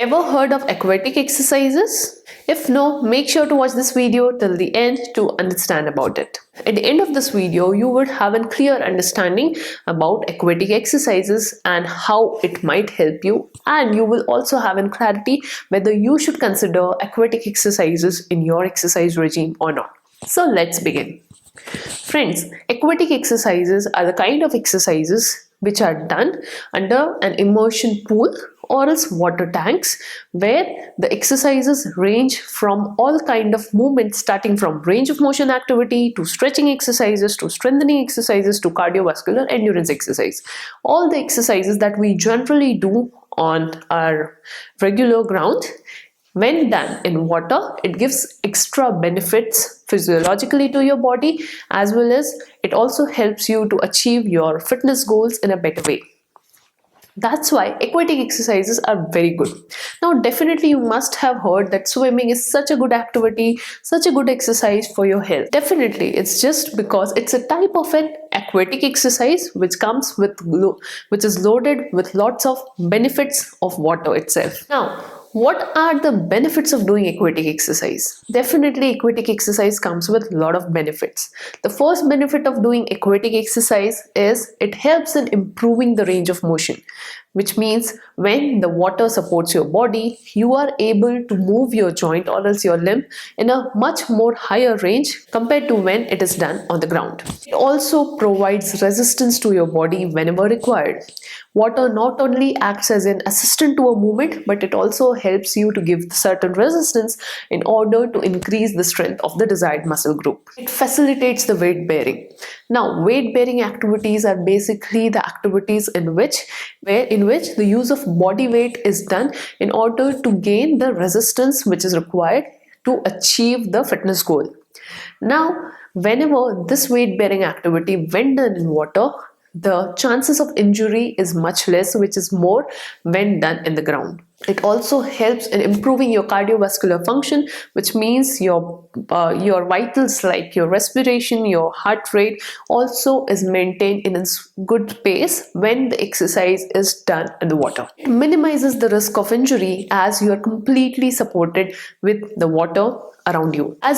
Ever heard of aquatic exercises? If no, make sure to watch this video till the end to understand about it. At the end of this video, you would have a clear understanding about aquatic exercises and how it might help you, and you will also have a clarity whether you should consider aquatic exercises in your exercise regime or not. So let's begin. Friends, aquatic exercises are the kind of exercises which are done under an immersion pool or else water tanks, where the exercises range from all kind of movements, starting from range of motion activity to stretching exercises to strengthening exercises to cardiovascular endurance exercise. All the exercises that we generally do on our regular ground, when done in water, it gives extra benefits physiologically to your body, as well as it also helps you to achieve your fitness goals in a better way. That's why aquatic exercises are very good. Now, definitely you must have heard that swimming is such a good activity, such a good exercise for your health. Definitely, it's just because it's a type of an aquatic exercise which is loaded with lots of benefits of water itself. Now, what are the benefits of doing aquatic exercise? Definitely, aquatic exercise comes with a lot of benefits. The first benefit of doing aquatic exercise is it helps in improving the range of motion, which means when the water supports your body, you are able to move your joint or else your limb in a much more higher range compared to when it is done on the ground. It also provides resistance to your body whenever required. Water not only acts as an assistant to a movement, but it also helps you to give certain resistance in order to increase the strength of the desired muscle group. It facilitates the weight bearing. Now, weight bearing activities are basically the activities in which the use of body weight is done in order to gain the resistance which is required to achieve the fitness goal. Now, whenever this weight bearing activity when done in water, the chances of injury is much less, which is more when done in the ground. It also helps in improving your cardiovascular function, which means your vitals like your respiration, your heart rate also is maintained in a good pace when the exercise is done in the water. It minimizes the risk of injury as you are completely supported with the water around you, by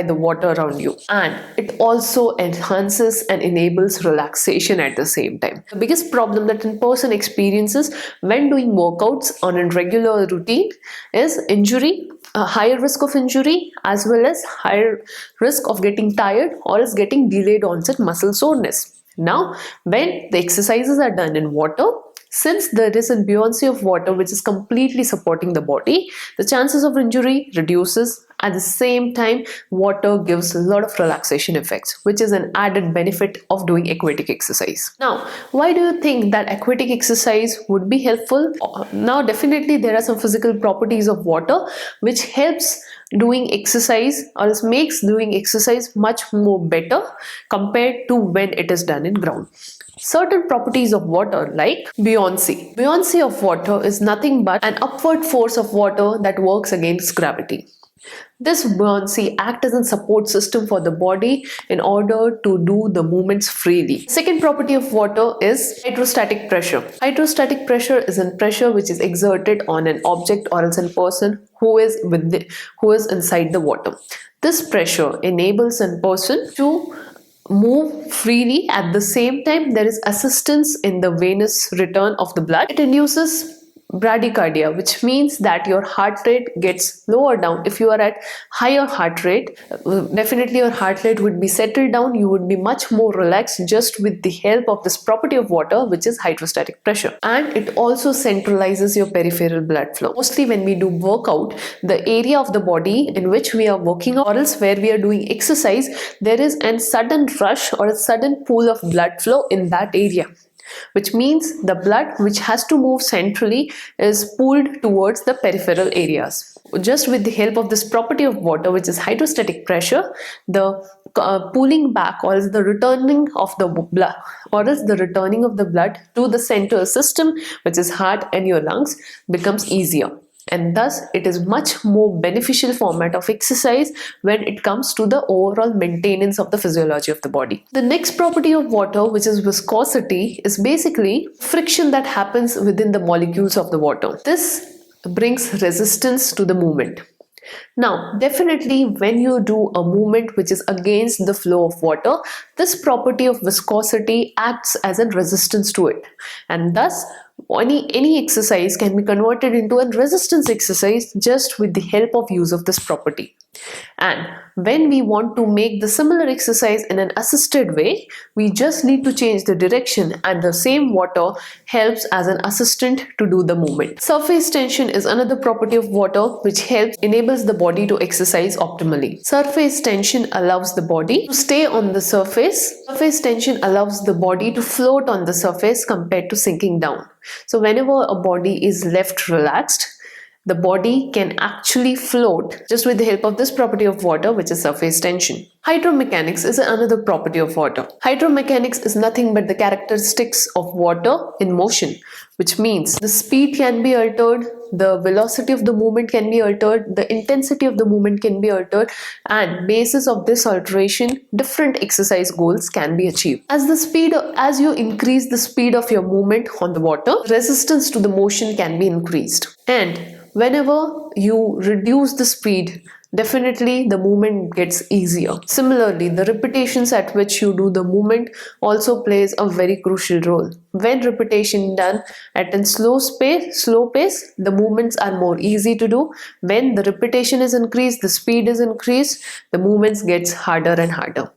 the water around you, and it also enhances and enables relaxation at the same time. The biggest problem that a person experiences when doing workouts on a regular routine is injury, a higher risk of injury, as well as higher risk of getting tired or is getting delayed onset muscle soreness. Now, when the exercises are done in water, since there is a buoyancy of water which is completely supporting the body, the chances of injury reduces. At the same time, water gives a lot of relaxation effects, which is an added benefit of doing aquatic exercise. Now, why do you think that aquatic exercise would be helpful? Now, definitely there are some physical properties of water which helps doing exercise or else makes doing exercise much more better compared to when it is done in ground. Certain properties of water like buoyancy. Buoyancy of water is nothing but an upward force of water that works against gravity. This buoyancy acts as a support system for the body in order to do the movements freely. Second property of water is hydrostatic pressure. Hydrostatic pressure is a pressure which is exerted on an object or else a person who is inside the water. This pressure enables a person to move freely. At the same time, there is assistance in the venous return of the blood. It induces bradycardia, which means that your heart rate gets lower down. If you are at higher heart rate, definitely your heart rate would be settled down. You would be much more relaxed just with the help of this property of water, which is hydrostatic pressure. And it also centralizes your peripheral blood flow. Mostly when we do workout, the area of the body in which we are working or else where we are doing exercise, there is a sudden rush or a sudden pool of blood flow in that area, which means the blood which has to move centrally is pulled towards the peripheral areas. Just with the help of this property of water, which is hydrostatic pressure, the pulling back or is the returning of the blood to the central system, which is heart and your lungs, becomes easier. and thus it is much more beneficial format of exercise when it comes to the overall maintenance of the physiology of the body. The next property of water, which is viscosity, is basically friction that happens within the molecules of the water. This brings resistance to the movement. Now, definitely when you do a movement which is against the flow of water, this property of viscosity acts as a resistance to it, and thus any exercise can be converted into a resistance exercise just with the help of use of this property. And when we want to make the similar exercise in an assisted way, we just need to change the direction, and the same water helps as an assistant to do the movement. Surface tension is another property of water which enables the body to exercise optimally. Surface tension allows the body to stay on the surface. Surface tension allows the body to float on the surface compared to sinking down. So whenever a body is left relaxed, the body can actually float just with the help of this property of water, which is surface tension. Hydromechanics is another property of water. Hydromechanics is nothing but the characteristics of water in motion, which means the speed can be altered, the velocity of the movement can be altered, the intensity of the movement can be altered, and basis of this alteration, different exercise goals can be achieved. As you increase the speed of your movement on the water, resistance to the motion can be increased. And whenever you reduce the speed, definitely the movement gets easier. Similarly, the repetitions at which you do the movement also plays a very crucial role. When repetition done at a slow pace, the movements are more easy to do. When the repetition is increased, the speed is increased, the movements gets harder and harder.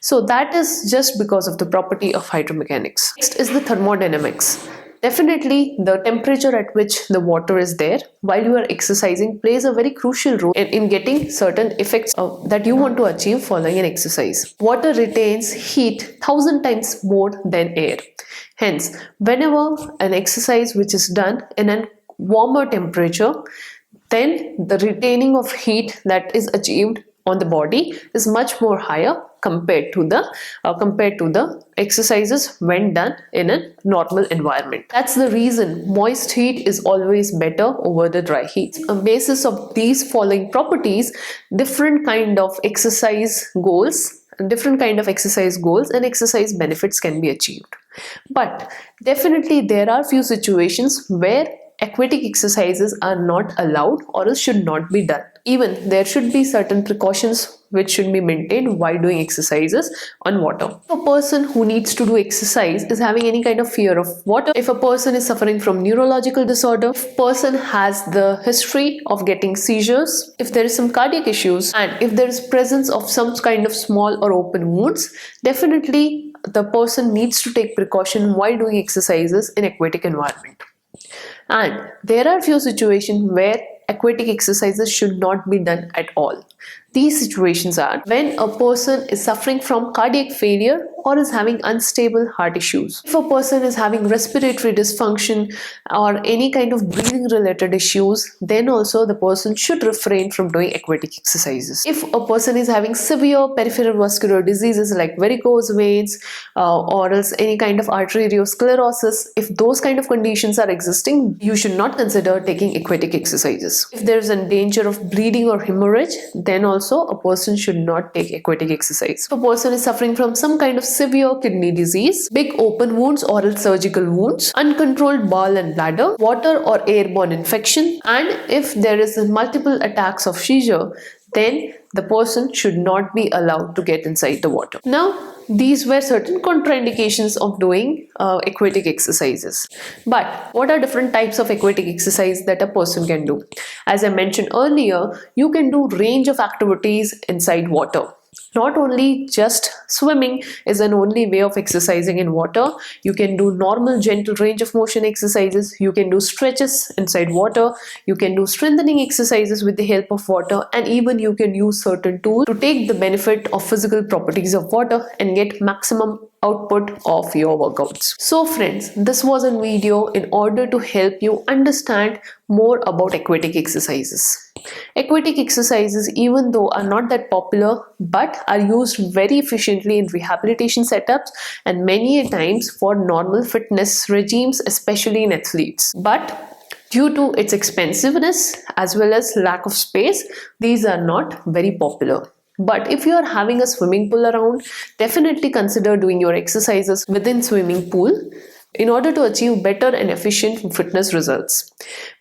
So that is just because of the property of hydromechanics. Next is the thermodynamics. Definitely, the temperature at which the water is there while you are exercising plays a very crucial role in getting certain effects that you want to achieve following an exercise. Water retains heat 1,000 times more than air. Hence, whenever an exercise which is done in a warmer temperature, then the retaining of heat that is achieved on the body is much more higher compared to the exercises when done in a normal environment. That's the reason moist heat is always better over the dry heat. On basis of these following properties, different kind of exercise goals and exercise benefits can be achieved. But definitely there are few situations where aquatic exercises are not allowed or else should not be done. Even there should be certain precautions which should be maintained while doing exercises on water. If a person who needs to do exercise is having any kind of fear of water, if a person is suffering from neurological disorder, if a person has the history of getting seizures, if there is some cardiac issues, and if there is presence of some kind of small or open wounds, definitely the person needs to take precaution while doing exercises in aquatic environment. And there are few situations where aquatic exercises should not be done at all. These situations are when a person is suffering from cardiac failure or is having unstable heart issues. If a person is having respiratory dysfunction or any kind of breathing related issues, then also the person should refrain from doing aquatic exercises. If a person is having severe peripheral vascular diseases like varicose veins or else any kind of arteriosclerosis, if those kind of conditions are existing, you should not consider taking aquatic exercises. If there is a danger of bleeding or hemorrhage, then also a person should not take aquatic exercise. If a person is suffering from some kind of severe kidney disease, big open wounds, oral surgical wounds, uncontrolled bowel and bladder, water or airborne infection, and if there is multiple attacks of seizure, then the person should not be allowed to get inside the water. Now, these were certain contraindications of doing aquatic exercises. But what are different types of aquatic exercise that a person can do? As I mentioned earlier, you can do range of activities inside water. Not only just swimming is an only way of exercising in water. You can do normal gentle range of motion exercises. You can do stretches inside water. You can do strengthening exercises with the help of water, and even you can use certain tools to take the benefit of physical properties of water and get maximum output of your workouts. So friends, this was a video in order to help you understand more about aquatic exercises. Aquatic exercises, even though are not that popular, but are used very efficiently in rehabilitation setups and many a times for normal fitness regimes, especially in athletes. But Due to its expensiveness as well as lack of space, these are not very popular. But if you are having a swimming pool around, definitely consider doing your exercises within swimming pool in order to achieve better and efficient fitness results.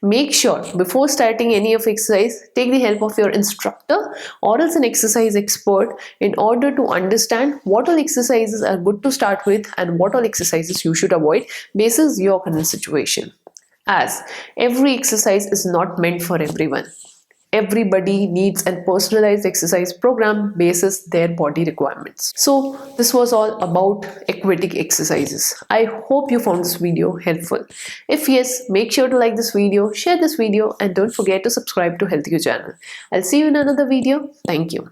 Make sure before starting any of exercise, take the help of your instructor or else an exercise expert in order to understand what all exercises are good to start with and what all exercises you should avoid basis your current situation. As every exercise is not meant for everyone. Everybody needs a personalized exercise program basis their body requirements. So this was all about aquatic exercises. I hope you found this video helpful. If yes, make sure to like this video, share this video, and don't forget to subscribe to HealthQ channel. I'll see you in another video. Thank you.